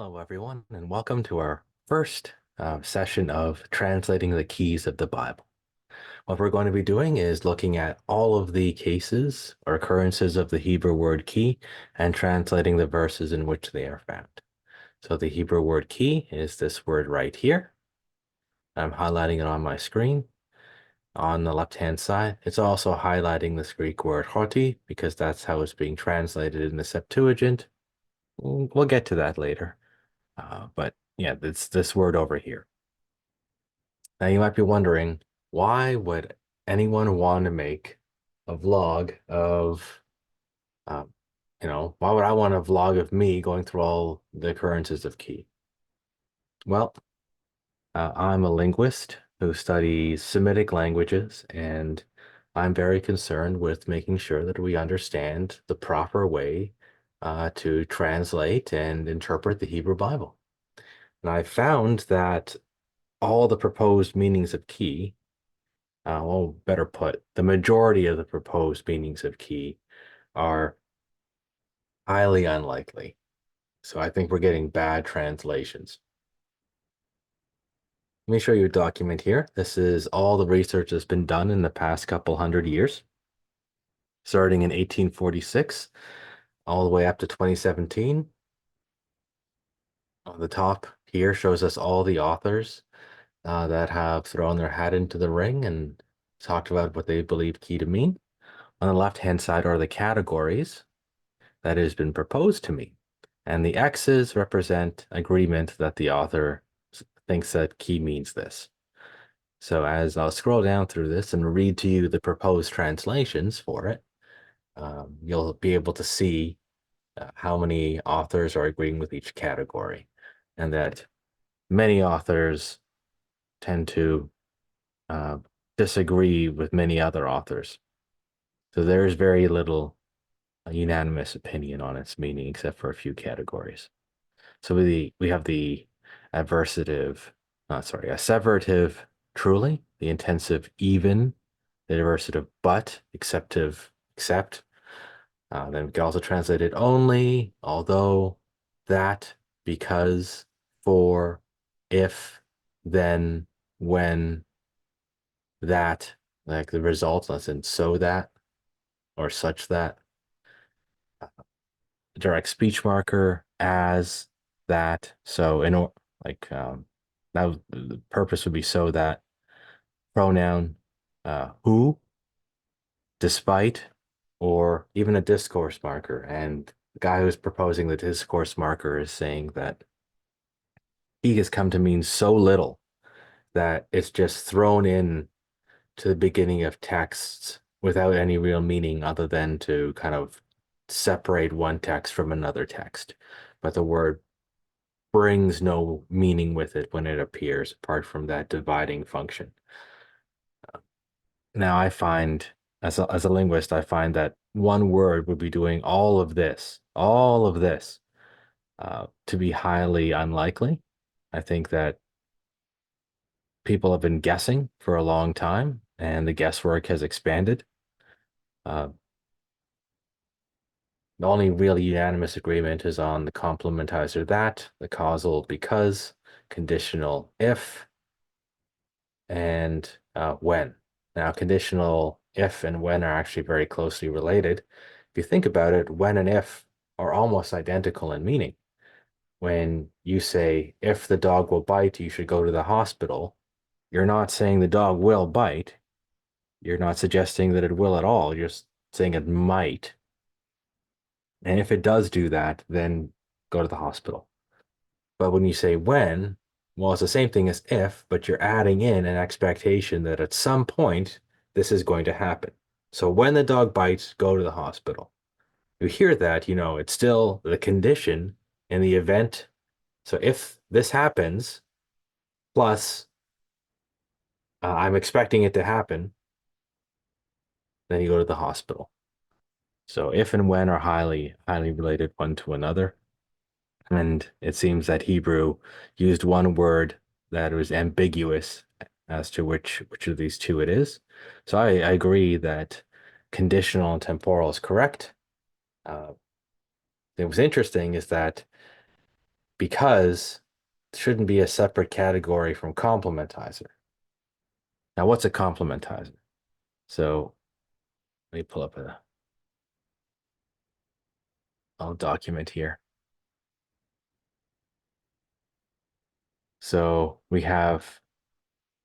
Hello, everyone, and welcome to our first session of translating the keys of the Bible. What we're going to be doing is looking at all of the cases or occurrences of the Hebrew word key and translating the verses in which they are found. So the Hebrew word key is this word right here. I'm highlighting it on my screen. On the left-hand side, it's also highlighting this Greek word hoti because that's how it's being translated in the Septuagint. We'll get to that later. But yeah, it's this word over here. Now you might be wondering, why would anyone want to make a vlog of, um, why would I want a vlog of me going through all the occurrences of key? Well, I'm a linguist who studies Semitic languages, and I'm very concerned with making sure that we understand the proper way to translate and interpret the Hebrew Bible. And I found that all the proposed meanings of key, well, better put, the majority of the proposed meanings of key are highly unlikely. So I think we're getting bad translations. Let me show you a document here. This is all the research that's been done in the past couple hundred years, starting in 1846, all the way up to 2017. On the top here shows us all the authors that have thrown their hat into the ring and talked about what they believe key to mean. On the left-hand side are the categories that has been proposed to me. And the X's represent agreement that the author thinks that key means this. So as I'll scroll down through this and read to you the proposed translations for it, you'll be able to see how many authors are agreeing with each category, and that many authors tend to uh, disagree with many other authors. So there's very little unanimous opinion on its meaning, except for a few categories. So we have the asseverative truly, the intensive even, the diversive but, exceptive except. Then we can also translate it only, although, that, because, for, if, then, when, that, like the result, listen, so that, or such that. Direct speech marker, as, that. So like now the purpose would be so that. Pronoun, who, despite, or even a discourse marker. And the guy who's proposing the discourse marker is saying that he has come to mean so little that it's just thrown in to the beginning of texts without any real meaning other than to kind of separate one text from another text. But the word brings no meaning with it when it appears, apart from that dividing function. Now, I find, as a linguist, I find that one word would be doing all of this, to be highly unlikely. I think that people have been guessing for a long time, and the guesswork has expanded. Uh, the only really unanimous agreement is on the complementizer that, the causal because, conditional if, and when. Now, conditional if and when are actually very closely related. If you think about it, when and if are almost identical in meaning. When you say, if the dog will bite, you should go to the hospital, you're not saying the dog will bite. You're not suggesting that it will at all. You're saying it might. And if it does do that, then go to the hospital. But when you say when, well, it's the same thing as if, but you're adding in an expectation that at some point this is going to happen. So when the dog bites, go to the hospital. You hear that, it's still the condition in the event. So if this happens, plus I'm expecting it to happen, then you go to the hospital. So if and when are highly, highly related one to another. And it seems that Hebrew used one word that was ambiguous as to which of these two it is. So I agree that conditional and temporal is correct. What was interesting is that because it shouldn't be a separate category from complementizer. Now, what's a complementizer? So let me pull up I'll document here. So we have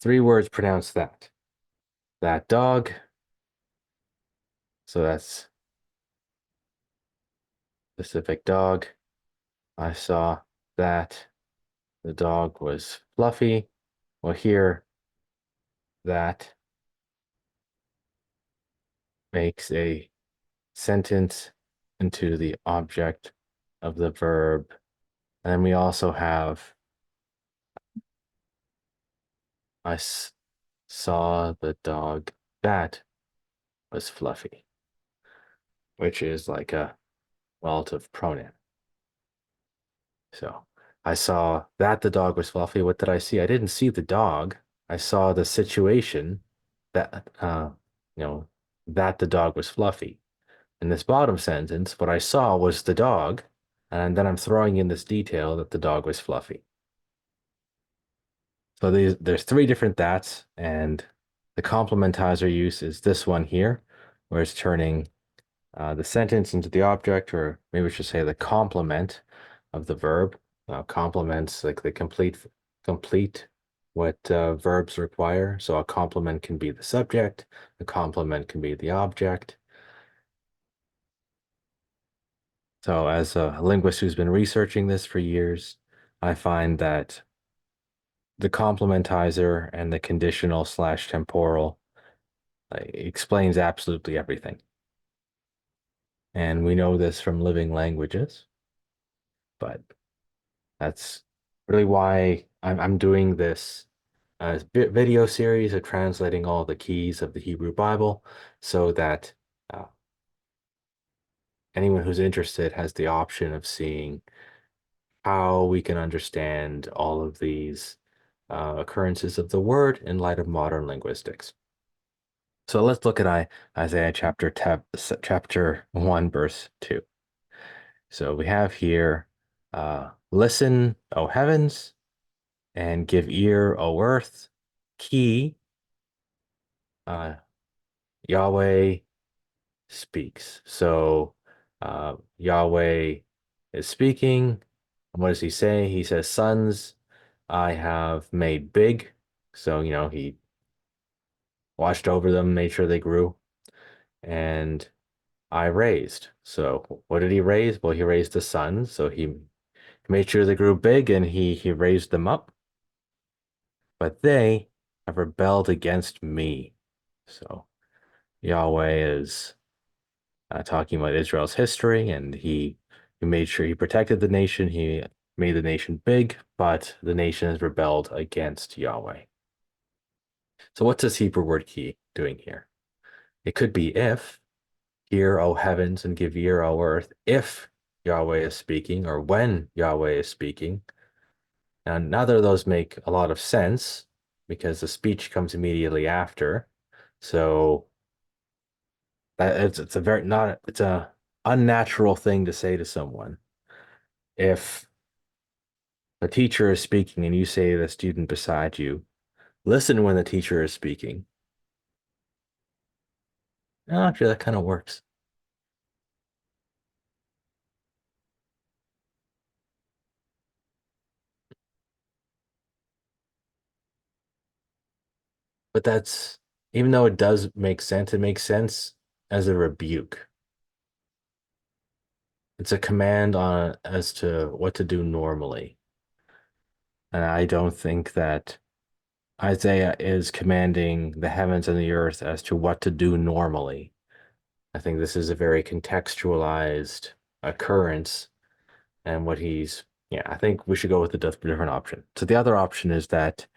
three words pronounced that. That dog. So that's specific dog. I saw that the dog was fluffy. Well, here, that makes a sentence into the object of the verb. And then we also have, I saw the dog that was fluffy, which is like a relative pronoun. So I saw that the dog was fluffy. What did I see? I didn't see the dog. I saw the situation that, that the dog was fluffy. In this bottom sentence, what I saw was the dog, and then I'm throwing in this detail that the dog was fluffy. So there's three different that's, and the complementizer use is this one here, where it's turning the sentence into the object, or maybe we should say the complement of the verb. Complements like the complete what verbs require. So a complement can be the subject, a complement can be the object. So as a linguist who's been researching this for years, I find that the complementizer and the conditional slash temporal explains absolutely everything. And we know this from living languages, but that's really why I'm doing this video series of translating all the keys of the Hebrew Bible so that uh, anyone who's interested has the option of seeing how we can understand all of these occurrences of the word in light of modern linguistics. So let's look at Isaiah chapter 1, verse 2. So we have here, listen, O heavens, and give ear, O earth. Key, uh, Yahweh speaks. So Yahweh is speaking. What does he say? He says, sons, I have made big. So, he watched over them, made sure they grew. And I raised. So what did he raise? Well, he raised the sons. So he made sure they grew big and he raised them up. But they have rebelled against me. So Yahweh is talking about Israel's history, and he made sure he protected the nation. He made the nation big, but the nation has rebelled against Yahweh. So what's this Hebrew word key doing here? It could be if, hear, O heavens, and give ear, O earth, if Yahweh is speaking, or when Yahweh is speaking. Now, neither of those make a lot of sense because the speech comes immediately after. So it's a very not it's a unnatural thing to say to someone. If the teacher is speaking and you say to the student beside you, listen when the teacher is speaking. Oh, actually, that kind of works. But that's, even though it does make sense, it makes sense as a rebuke. It's a command on as to what to do normally. And I don't think that Isaiah is commanding the heavens and the earth as to what to do normally. I think this is a very contextualized occurrence, and yeah, I think we should go with a different option. So the other option is that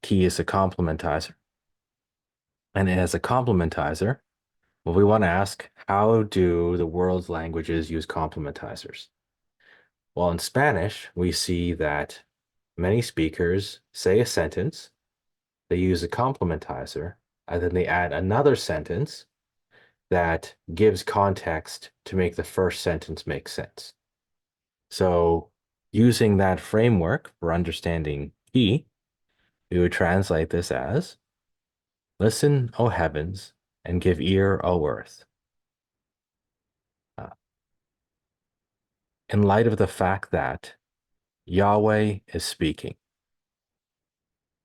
key is a complementizer. And as a complementizer, well, we want to ask, how do the world's languages use complementizers? Well, in Spanish, we see that many speakers say a sentence, they use a complementizer, and then they add another sentence that gives context to make the first sentence make sense. So Using that framework for understanding key, we would translate this as, listen, O heavens, and give ear, O earth. Uh, in light of the fact that Yahweh is speaking,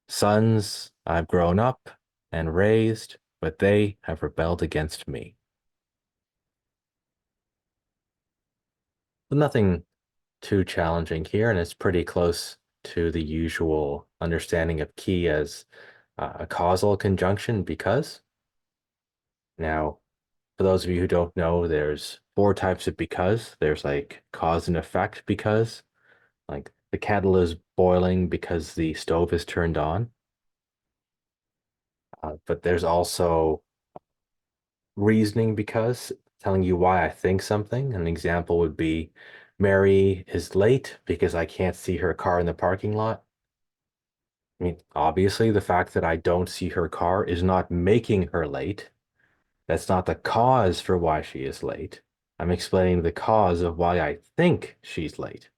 sons I've grown up and raised, but they have rebelled against me. Nothing too challenging here, and it's pretty close to the usual understanding of key as a causal conjunction because. Now, for those of you who don't know, there's four types of because. There's like cause and effect because, like the kettle is boiling because the stove is turned on. But there's also reasoning because, telling you why I think something. An example would be Mary is late because I can't see her car in the parking lot. I mean, obviously, the fact that I don't see her car is not making her late. That's not the cause for why she is late. I'm explaining the cause of why I think she's late.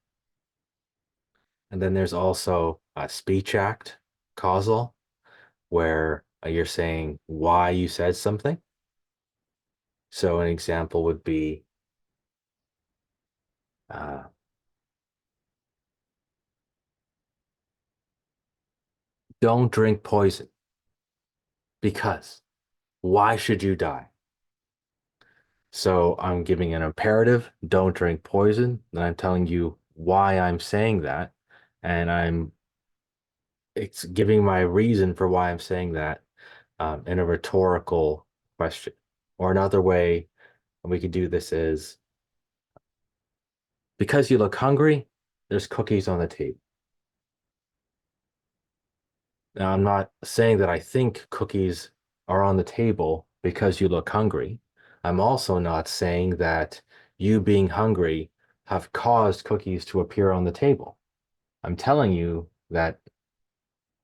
And then there's also a speech act, causal, where you're saying why you said something. So an example would be, uh, don't drink poison because why should you die? So I'm giving an imperative, don't drink poison, and I'm telling you why I'm saying that, and it's giving my reason for why I'm saying that in a rhetorical question. Or another way we could do this is, because you look hungry, there's cookies on the table. Now, I'm not saying that I think cookies are on the table because you look hungry. I'm also not saying that you being hungry have caused cookies to appear on the table. I'm telling you that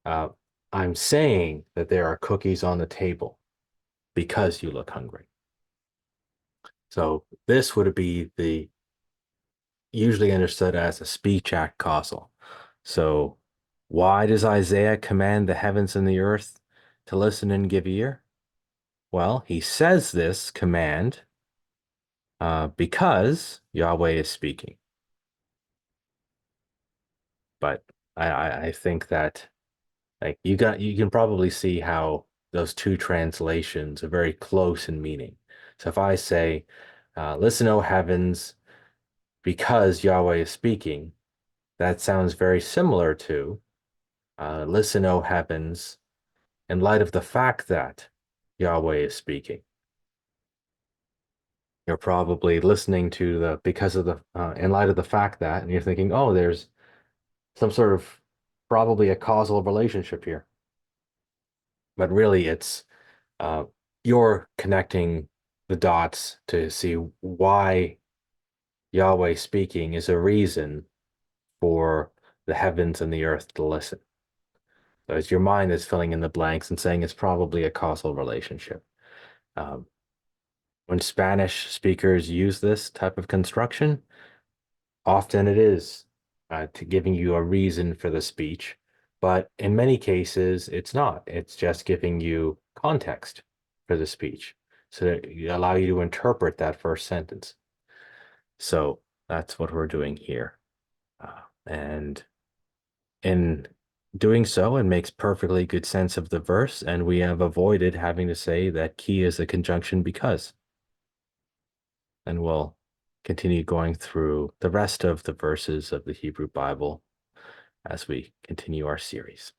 uh, I'm saying that there are cookies on the table because you look hungry. So this would be the usually understood as a speech act causal. So why does Isaiah command the heavens and the earth to listen and give ear? Well, he says this command because Yahweh is speaking. But I think that like you can probably see how those two translations are very close in meaning. So if I say, listen, O heavens, because Yahweh is speaking, that sounds very similar to listen, O heavens, in light of the fact that Yahweh is speaking. You're probably listening to the because of the in light of the fact that, and you're thinking, oh, there's some sort of probably a causal relationship here. But really, it's uh, you're connecting the dots to see why Yahweh speaking is a reason for the heavens and the earth to listen. So it's your mind that's filling in the blanks and saying it's probably a causal relationship. Um, when Spanish speakers use this type of construction, often it is to giving you a reason for the speech, but in many cases, it's not. It's just giving you context for the speech so that allow you to interpret that first sentence. So that's what we're doing here. And in doing so, it makes perfectly good sense of the verse, and we have avoided having to say that key is a conjunction because. And we'll continue going through the rest of the verses of the Hebrew Bible as we continue our series.